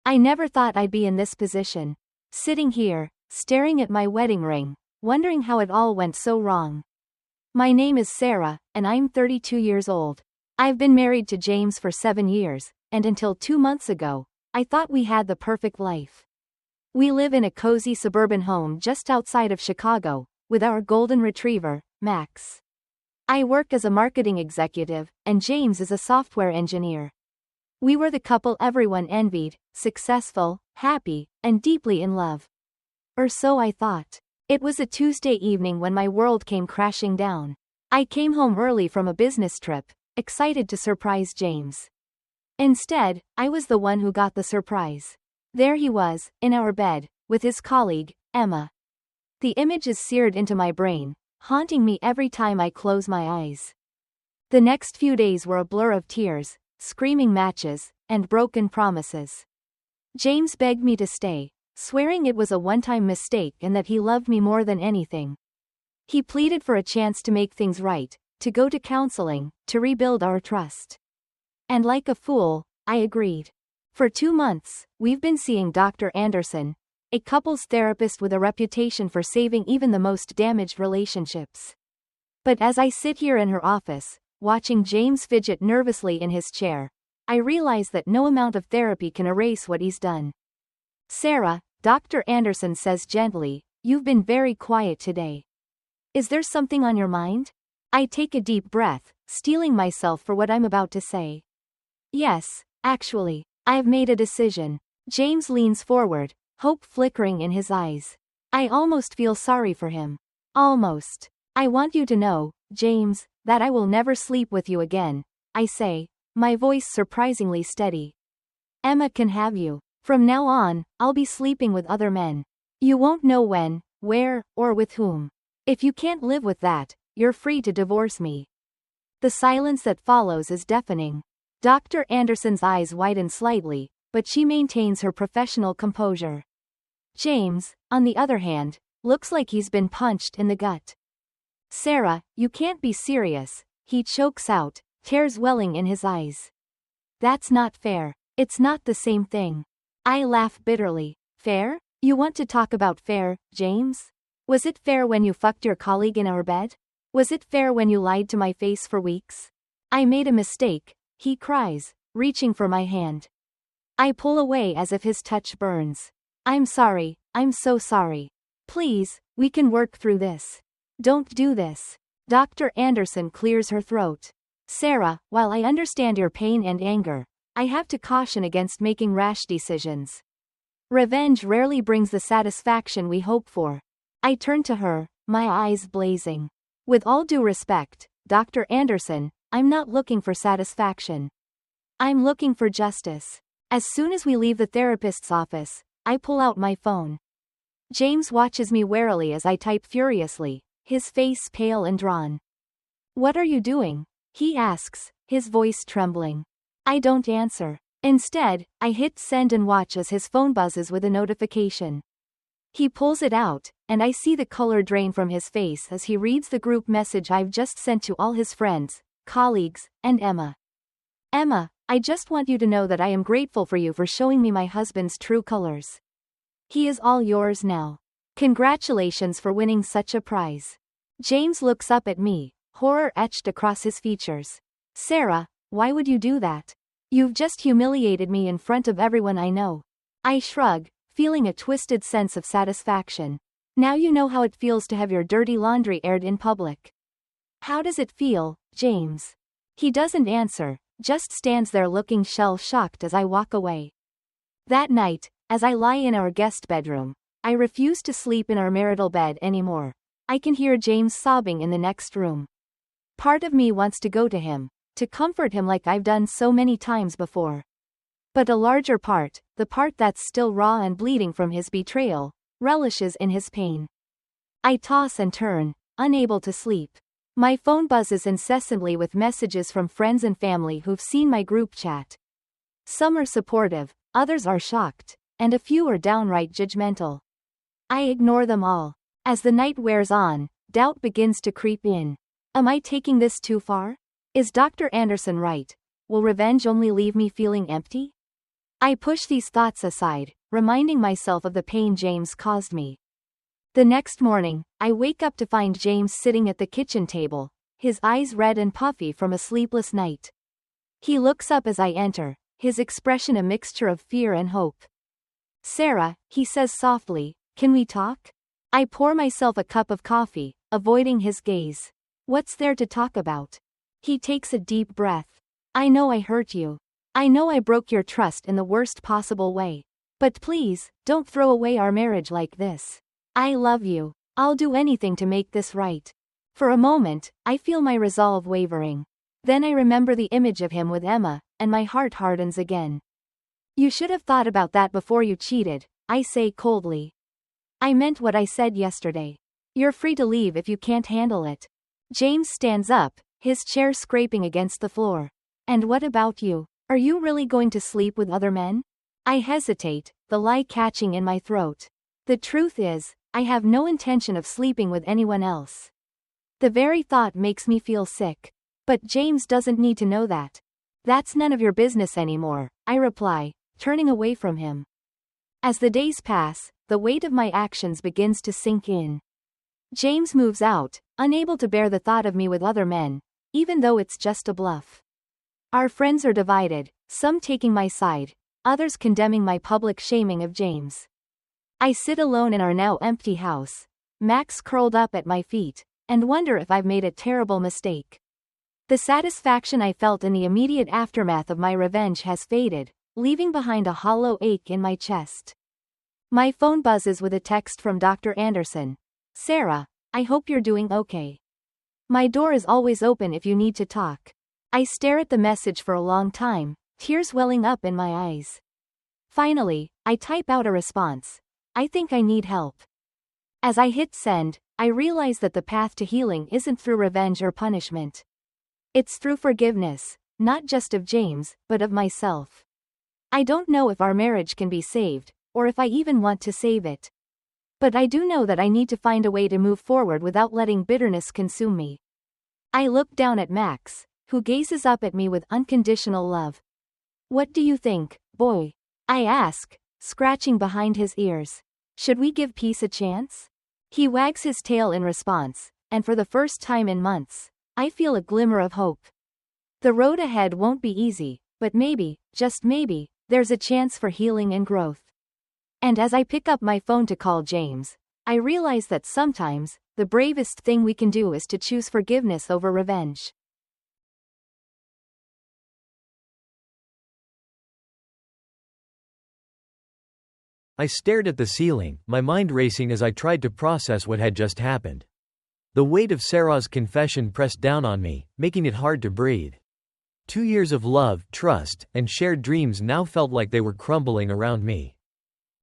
I never thought I'd be in this position. Sitting here, staring at my wedding ring, wondering how it all went so wrong. My name is Sarah, and I'm 32 years old. I've been married to James for 7 years, and until 2 months ago, I thought we had the perfect life. We live in a cozy suburban home just outside of Chicago, with our golden retriever, Max. I work as a marketing executive, and James is a software engineer. We were the couple everyone envied, successful, happy, and deeply in love. Or so I thought. It was a Tuesday evening when my world came crashing down. I came home early from a business trip, excited to surprise James. Instead, I was the one who got the surprise. There he was, in our bed, with his colleague, Emma. The image is seared into my brain, haunting me every time I close my eyes. The next few days were a blur of tears, screaming matches, and broken promises. James begged me to stay, swearing it was a one-time mistake and that he loved me more than anything. He pleaded for a chance to make things right, to go to counseling, to rebuild our trust. And like a fool, I agreed. For 2 months, we've been seeing Dr. Anderson, a couples therapist with a reputation for saving even the most damaged relationships. But as I sit here in her office, watching James fidget nervously in his chair, I realize that no amount of therapy can erase what he's done. Sarah, Dr. Anderson says gently, you've been very quiet today. Is there something on your mind? I take a deep breath, steeling myself for what I'm about to say. Yes, actually, I've made a decision. James leans forward, hope flickering in his eyes. I almost feel sorry for him. Almost. I want you to know, James, that I will never sleep with you again, I say, my voice surprisingly steady. Emma can have you. From now on, I'll be sleeping with other men. You won't know when, where, or with whom. If you can't live with that, you're free to divorce me. The silence that follows is deafening. Dr. Anderson's eyes widen slightly, but she maintains her professional composure. James, on the other hand, looks like he's been punched in the gut. Sarah, you can't be serious, he chokes out, tears welling in his eyes. That's not fair. It's not the same thing. I laugh bitterly. Fair? You want to talk about fair, James? Was it fair when you fucked your colleague in our bed? Was it fair when you lied to my face for weeks? I made a mistake, he cries, reaching for my hand. I pull away as if his touch burns. I'm sorry, I'm so sorry. Please, we can work through this. Don't do this. Dr. Anderson clears her throat. Sarah, while I understand your pain and anger, I have to caution against making rash decisions. Revenge rarely brings the satisfaction we hope for. I turn to her, my eyes blazing. With all due respect, Dr. Anderson, I'm not looking for satisfaction. I'm looking for justice. As soon as we leave the therapist's office, I pull out my phone. James watches me warily as I type furiously, his face pale and drawn. What are you doing? He asks, his voice trembling. I don't answer. Instead, I hit send and watch as his phone buzzes with a notification. He pulls it out, and I see the color drain from his face as he reads the group message I've just sent to all his friends, colleagues, and Emma. Emma, I just want you to know that I am grateful for you for showing me my husband's true colors. He is all yours now. Congratulations for winning such a prize. James looks up at me, horror etched across his features. Sarah, why would you do that? You've just humiliated me in front of everyone I know. I shrug, feeling a twisted sense of satisfaction. Now you know how it feels to have your dirty laundry aired in public. How does it feel, James? He doesn't answer, just stands there looking shell-shocked as I walk away. That night, as I lie in our guest bedroom, I refuse to sleep in our marital bed anymore. I can hear James sobbing in the next room. Part of me wants to go to him, to comfort him like I've done so many times before. But a larger part, the part that's still raw and bleeding from his betrayal, relishes in his pain. I toss and turn, unable to sleep. My phone buzzes incessantly with messages from friends and family who've seen my group chat. Some are supportive, others are shocked, and a few are downright judgmental. I ignore them all. As the night wears on, doubt begins to creep in. Am I taking this too far? Is Dr. Anderson right? Will revenge only leave me feeling empty? I push these thoughts aside, reminding myself of the pain James caused me. The next morning, I wake up to find James sitting at the kitchen table, his eyes red and puffy from a sleepless night. He looks up as I enter, his expression a mixture of fear and hope. "Sarah," he says softly, "can we talk?" I pour myself a cup of coffee, avoiding his gaze. "What's there to talk about?" He takes a deep breath. "I know I hurt you. I know I broke your trust in the worst possible way. But please, don't throw away our marriage like this. I love you. I'll do anything to make this right." For a moment, I feel my resolve wavering. Then I remember the image of him with Emma, and my heart hardens again. "You should have thought about that before you cheated," I say coldly. "I meant what I said yesterday. You're free to leave if you can't handle it." James stands up, his chair scraping against the floor. "And what about you? Are you really going to sleep with other men?" I hesitate, the lie catching in my throat. The truth is, I have no intention of sleeping with anyone else. The very thought makes me feel sick. But James doesn't need to know that. "That's none of your business anymore," I reply, turning away from him. As the days pass, the weight of my actions begins to sink in. James moves out, unable to bear the thought of me with other men, even though it's just a bluff. Our friends are divided, some taking my side, others condemning my public shaming of James. I sit alone in our now empty house, Max curled up at my feet, and wonder if I've made a terrible mistake. The satisfaction I felt in the immediate aftermath of my revenge has faded, leaving behind a hollow ache in my chest. My phone buzzes with a text from Dr. Anderson. "Sarah, I hope you're doing okay. My door is always open if you need to talk." I stare at the message for a long time, tears welling up in my eyes. Finally, I type out a response. "I think I need help." As I hit send, I realize that the path to healing isn't through revenge or punishment. It's through forgiveness, not just of James, but of myself. I don't know if our marriage can be saved, or if I even want to save it. But I do know that I need to find a way to move forward without letting bitterness consume me. I look down at Max, who gazes up at me with unconditional love. "What do you think, boy?" I ask, scratching behind his ears. "Should we give peace a chance?" He wags his tail in response, and for the first time in months, I feel a glimmer of hope. The road ahead won't be easy, but maybe, just maybe, there's a chance for healing and growth. And as I pick up my phone to call James, I realize that sometimes, the bravest thing we can do is to choose forgiveness over revenge. I stared at the ceiling, my mind racing as I tried to process what had just happened. The weight of Sarah's confession pressed down on me, making it hard to breathe. 2 years of love, trust, and shared dreams now felt like they were crumbling around me.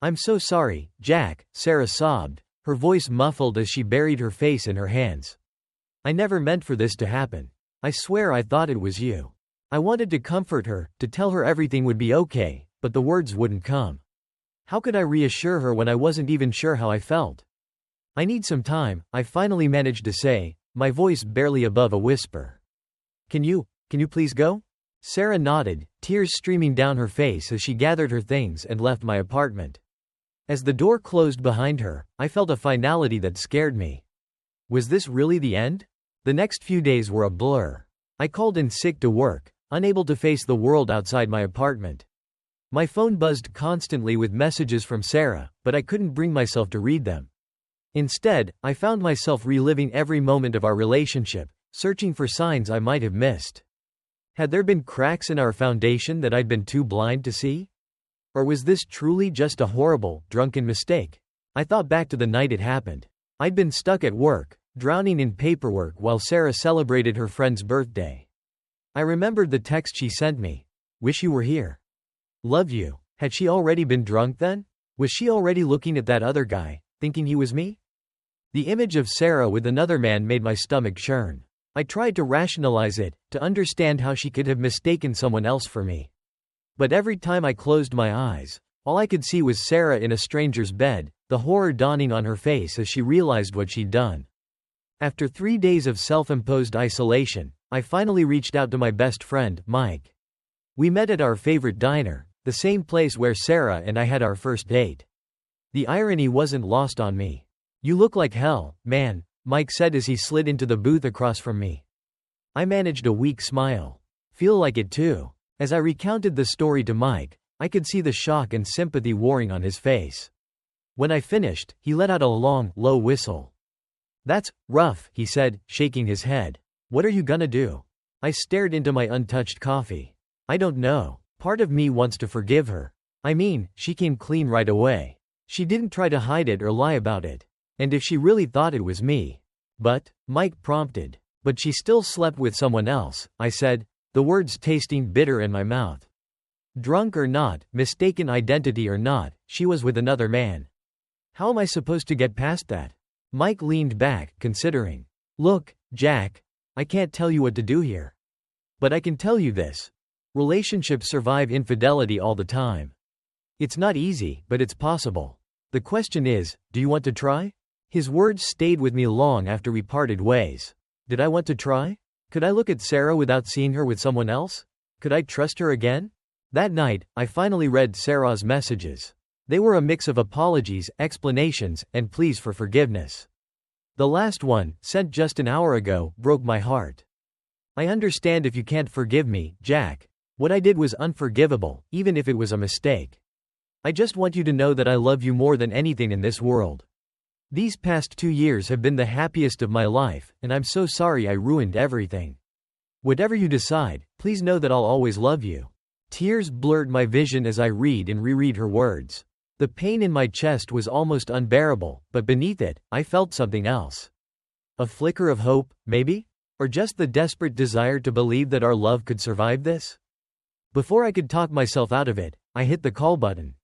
"I'm so sorry, Jack," Sarah sobbed, her voice muffled as she buried her face in her hands. "I never meant for this to happen. I swear I thought it was you." I wanted to comfort her, to tell her everything would be okay, but the words wouldn't come. How could I reassure her when I wasn't even sure how I felt? "I need some time," I finally managed to say, my voice barely above a whisper. Can you please go?" Sarah nodded, tears streaming down her face as she gathered her things and left my apartment. As the door closed behind her, I felt a finality that scared me. Was this really the end? The next few days were a blur. I called in sick to work, unable to face the world outside my apartment. My phone buzzed constantly with messages from Sarah, but I couldn't bring myself to read them. Instead, I found myself reliving every moment of our relationship, searching for signs I might have missed. Had there been cracks in our foundation that I'd been too blind to see? Or was this truly just a horrible, drunken mistake? I thought back to the night it happened. I'd been stuck at work, drowning in paperwork while Sarah celebrated her friend's birthday. I remembered the text she sent me. "Wish you were here. Love you." Had she already been drunk then? Was she already looking at that other guy, thinking he was me? The image of Sarah with another man made my stomach churn. I tried to rationalize it, to understand how she could have mistaken someone else for me. But every time I closed my eyes, all I could see was Sarah in a stranger's bed, the horror dawning on her face as she realized what she'd done. After 3 days of self-imposed isolation, I finally reached out to my best friend, Mike. We met at our favorite diner, the same place where Sarah and I had our first date. The irony wasn't lost on me. "You look like hell, man," Mike said as he slid into the booth across from me. I managed a weak smile. "Feel like it too." As I recounted the story to Mike, I could see the shock and sympathy warring on his face. When I finished, he let out a long, low whistle. "That's rough," he said, shaking his head. "What are you gonna do?" I stared into my untouched coffee. "I don't know. Part of me wants to forgive her. I mean, she came clean right away. She didn't try to hide it or lie about it. And if she really thought it was me." "But," Mike prompted. "But she still slept with someone else," I said, the words tasting bitter in my mouth. "Drunk or not, mistaken identity or not, she was with another man. How am I supposed to get past that?" Mike leaned back, considering. "Look, Jack, I can't tell you what to do here. But I can tell you this. Relationships survive infidelity all the time. It's not easy, but it's possible. The question is, do you want to try?" His words stayed with me long after we parted ways. Did I want to try? Could I look at Sarah without seeing her with someone else? Could I trust her again? That night, I finally read Sarah's messages. They were a mix of apologies, explanations, and pleas for forgiveness. The last one, sent just an hour ago, broke my heart. "I understand if you can't forgive me, Jack. What I did was unforgivable, even if it was a mistake. I just want you to know that I love you more than anything in this world. These past 2 years have been the happiest of my life, and I'm so sorry I ruined everything. Whatever you decide, please know that I'll always love you." Tears blurred my vision as I read and reread her words. The pain in my chest was almost unbearable, but beneath it, I felt something else. A flicker of hope, maybe? Or just the desperate desire to believe that our love could survive this? Before I could talk myself out of it, I hit the call button.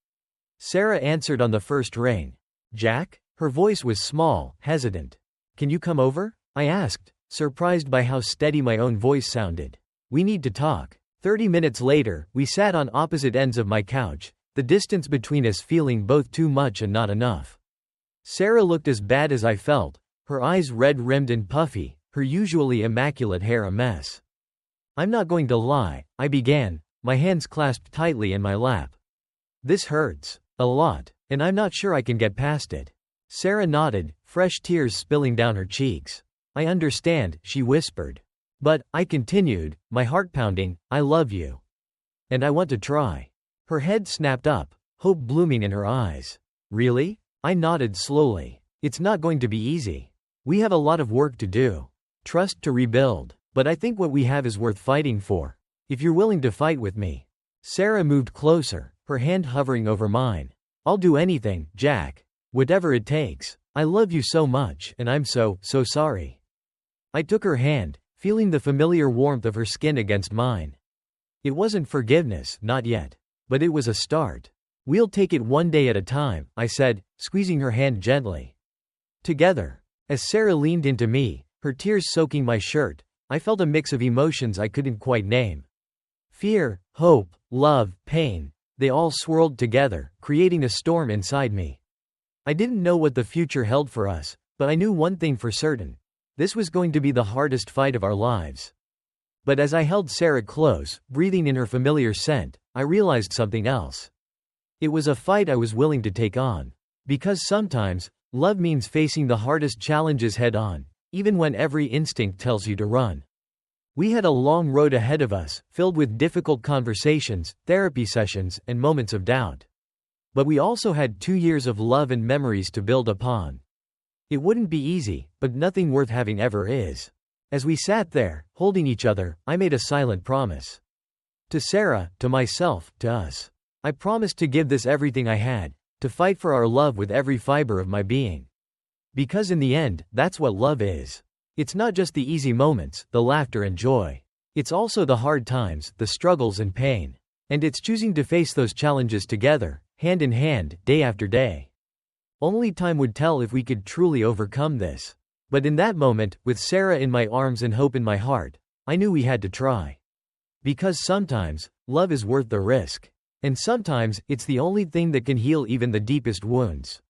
Sarah answered on the first ring. "Jack?" Her voice was small, hesitant. "Can you come over?" I asked, surprised by how steady my own voice sounded. "We need to talk." 30 minutes later, we sat on opposite ends of my couch, the distance between us feeling both too much and not enough. Sarah looked as bad as I felt, her eyes red-rimmed and puffy, her usually immaculate hair a mess. "I'm not going to lie," I began, my hands clasped tightly in my lap. "This hurts. A lot, and I'm not sure I can get past it." Sarah nodded, fresh tears spilling down her cheeks. "I understand," she whispered. "But," I continued, my heart pounding, "I love you. And I want to try." Her head snapped up, hope blooming in her eyes. "Really?" I nodded slowly. "It's not going to be easy. We have a lot of work to do. Trust to rebuild. But I think what we have is worth fighting for. If you're willing to fight with me." Sarah moved closer, her hand hovering over mine. "I'll do anything, Jack. Whatever it takes. I love you so much, and I'm so sorry." I took her hand, feeling the familiar warmth of her skin against mine. It wasn't forgiveness, not yet. But it was a start. "We'll take it one day at a time," I said, squeezing her hand gently. "Together." As Sarah leaned into me, her tears soaking my shirt, I felt a mix of emotions I couldn't quite name. Fear, hope, love, pain, they all swirled together, creating a storm inside me. I didn't know what the future held for us, but I knew one thing for certain. This was going to be the hardest fight of our lives. But as I held Sarah close, breathing in her familiar scent, I realized something else. It was a fight I was willing to take on. Because sometimes, love means facing the hardest challenges head on, even when every instinct tells you to run. We had a long road ahead of us, filled with difficult conversations, therapy sessions, and moments of doubt. But we also had 2 years of love and memories to build upon. It wouldn't be easy, but nothing worth having ever is. As we sat there, holding each other, I made a silent promise. To Sarah, to myself, to us. I promised to give this everything I had, to fight for our love with every fiber of my being. Because in the end, that's what love is. It's not just the easy moments, the laughter and joy. It's also the hard times, the struggles and pain. And it's choosing to face those challenges together, hand in hand, day after day. Only time would tell if we could truly overcome this. But in that moment, with Sarah in my arms and hope in my heart, I knew we had to try. Because sometimes, love is worth the risk. And sometimes, it's the only thing that can heal even the deepest wounds.